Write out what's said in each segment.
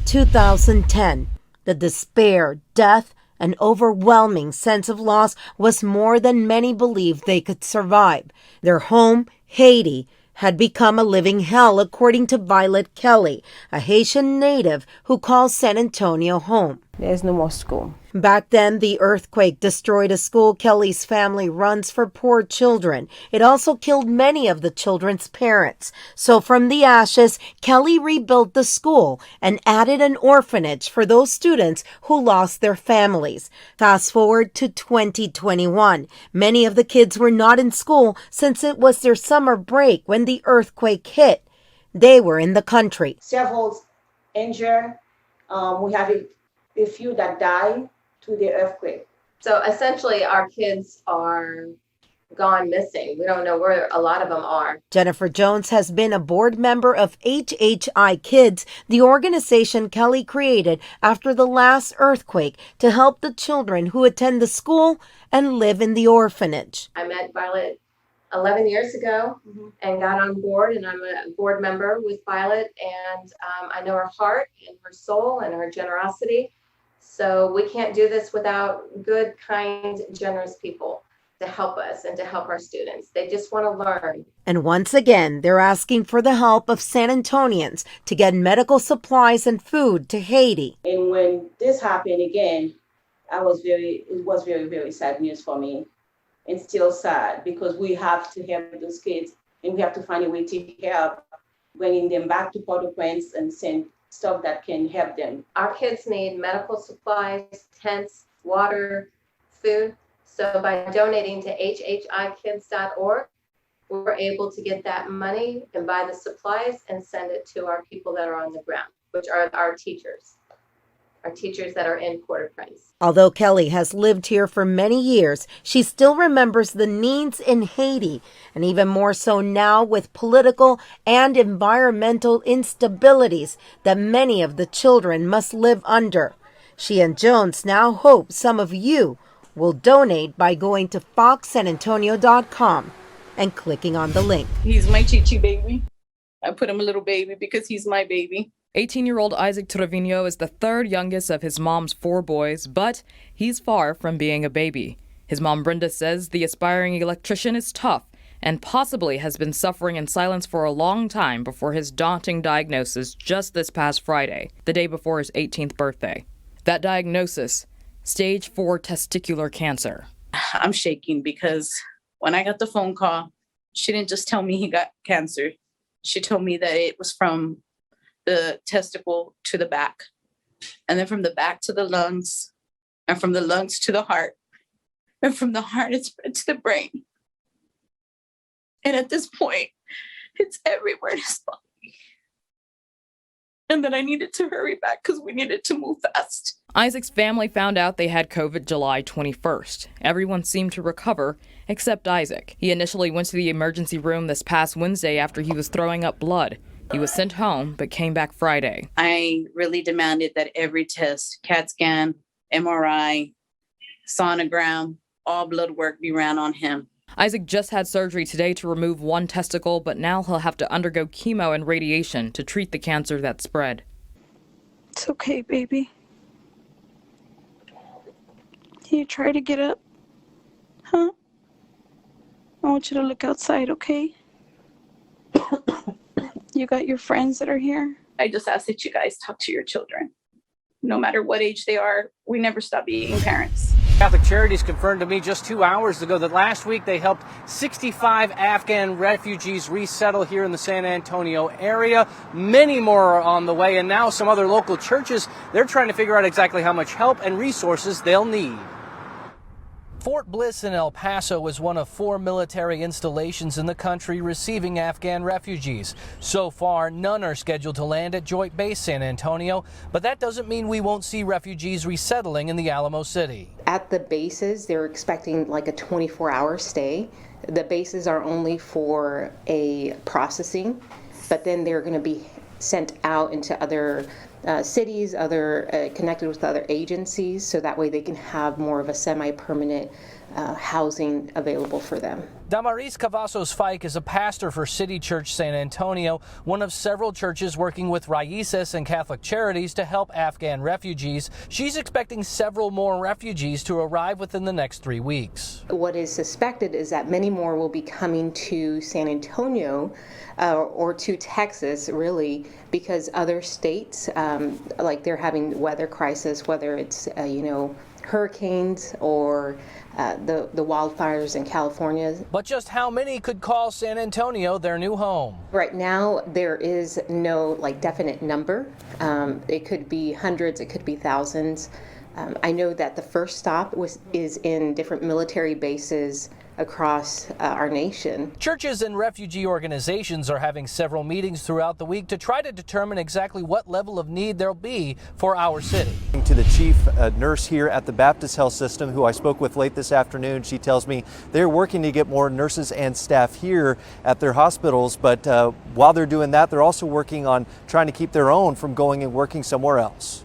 2010. The despair, death, and overwhelming sense of loss was more than many believed they could survive. Their home, Haiti, had become a living hell, according to Violette Kelley, a Haitian native who calls San Antonio home. There's no more school. Back then, the earthquake destroyed a school Kelley's family runs for poor children. It also killed many of the children's parents. So from the ashes, Kelley rebuilt the school and added an orphanage for those students who lost their families. Fast forward to 2021. Many of the kids were not in school since it was their summer break when the earthquake hit. They were in the country. Several injured. We have a few that died to the earthquake. So essentially our kids are gone missing. We don't know where a lot of them are. Jennifer Jones has been a board member of HHI Kids, the organization Kelley created after the last earthquake to help the children who attend the school and live in the orphanage. I met Violet 11 years ago and got on board, and I'm a board member with Violet, and I know her heart and her soul and her generosity. So we can't do this without good, kind, generous people to help us and to help our students. They just want to learn. And once again, they're asking for the help of San Antonians to get medical supplies and food to Haiti. And when this happened again, it was very, very sad news for me. And still sad, because we have to help those kids and we have to find a way to help bringing them back to Port-au-Prince and send stuff that can help them. Our kids need medical supplies, tents, water, food. So by donating to hhikids.org, we're able to get that money and buy the supplies and send it to our people that are on the ground, which are our teachers that are in Port-au-Prince. Although Kelley has lived here for many years, she still remembers the needs in Haiti, and even more so now with political and environmental instabilities that many of the children must live under. She and Jones now hope some of you will donate by going to foxsanantonio.com and clicking on the link. He's my chichi baby. I put him a little baby because he's my baby. 18-year-old Isaac Trevino is the third youngest of his mom's 4 boys, but he's far from being a baby. His mom, Brenda, says the aspiring electrician is tough and possibly has been suffering in silence for a long time before his daunting diagnosis just this past Friday, the day before his 18th birthday. That diagnosis, stage 4 testicular cancer. I'm shaking because when I got the phone call, she didn't just tell me he got cancer. She told me that it was from the testicle to the back, and then from the back to the lungs, and from the lungs to the heart, and from the heart it spread to the brain. And at this point, it's everywhere in his body. And then I needed to hurry back because we needed to move fast. Isaac's family found out they had COVID July 21st. Everyone seemed to recover except Isaac. He initially went to the emergency room this past Wednesday after he was throwing up blood. He was sent home, but came back Friday. I really demanded that every test, CAT scan, MRI, sonogram, all blood work be ran on him. Isaac just had surgery today to remove 1 testicle, but now he'll have to undergo chemo and radiation to treat the cancer that spread. It's okay, baby. Can you try to get up? Huh? I want you to look outside, okay? You got your friends that are here? I just ask that you guys talk to your children. No matter what age they are, we never stop being parents. Catholic Charities confirmed to me just 2 hours ago that last week they helped 65 Afghan refugees resettle here in the San Antonio area. Many more are on the way, and now some other local churches, they're trying to figure out exactly how much help and resources they'll need. Fort Bliss in El Paso is one of 4 military installations in the country receiving Afghan refugees. So far, none are scheduled to land at Joint Base San Antonio, but that doesn't mean we won't see refugees resettling in the Alamo City. At the bases, they're expecting like a 24-hour stay. The bases are only for a processing, but then they're going to be sent out into other cities, connected with other agencies, so that way they can have more of a semi-permanent housing available for them. Damaris Cavazos Fike is a pastor for City Church San Antonio, one of several churches working with Raíces and Catholic Charities to help Afghan refugees. She's expecting several more refugees to arrive within the next 3 weeks. What is suspected is that many more will be coming to San Antonio or to Texas, really, because other states, like they're having weather crisis, whether it's, hurricanes or the wildfires in California. But just how many could call San Antonio their new home? Right now, there is no definite number. It could be hundreds, it could be thousands. I know that the first stop is in different military bases across our nation. Churches and refugee organizations are having several meetings throughout the week to try to determine exactly what level of need there'll be for our city. To the chief nurse here at the Baptist Health System, who I spoke with late this afternoon, she tells me they're working to get more nurses and staff here at their hospitals, but while they're doing that, they're also working on trying to keep their own from going and working somewhere else.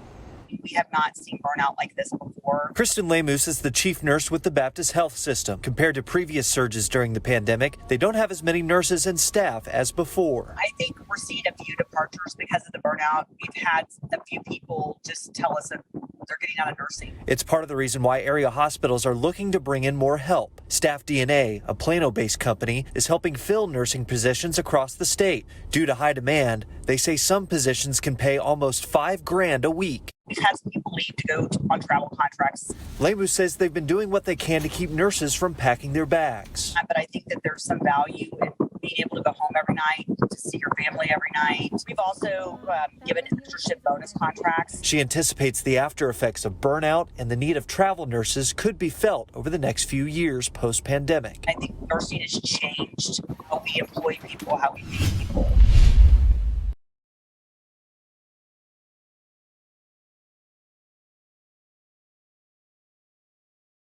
We have not seen burnout like this before. Kristen Lemus is the chief nurse with the Baptist Health System. Compared to previous surges during the pandemic, they don't have as many nurses and staff as before. I think we're seeing a few departures because of the burnout. We've had a few people just tell us that they're getting out of nursing. It's part of the reason why area hospitals are looking to bring in more help. Staff DNA, a Plano-based company, is helping fill nursing positions across the state. Due to high demand, they say some positions can pay almost $5,000 a week. We've had some people leave to go on travel contracts. Lemus says they've been doing what they can to keep nurses from packing their bags. But I think that there's some value in being able to go home every night, to see your family every night. We've also given extra shift bonus contracts. She anticipates the after effects of burnout and the need of travel nurses could be felt over the next few years post-pandemic. I think nursing has changed how we employ people, how we pay people.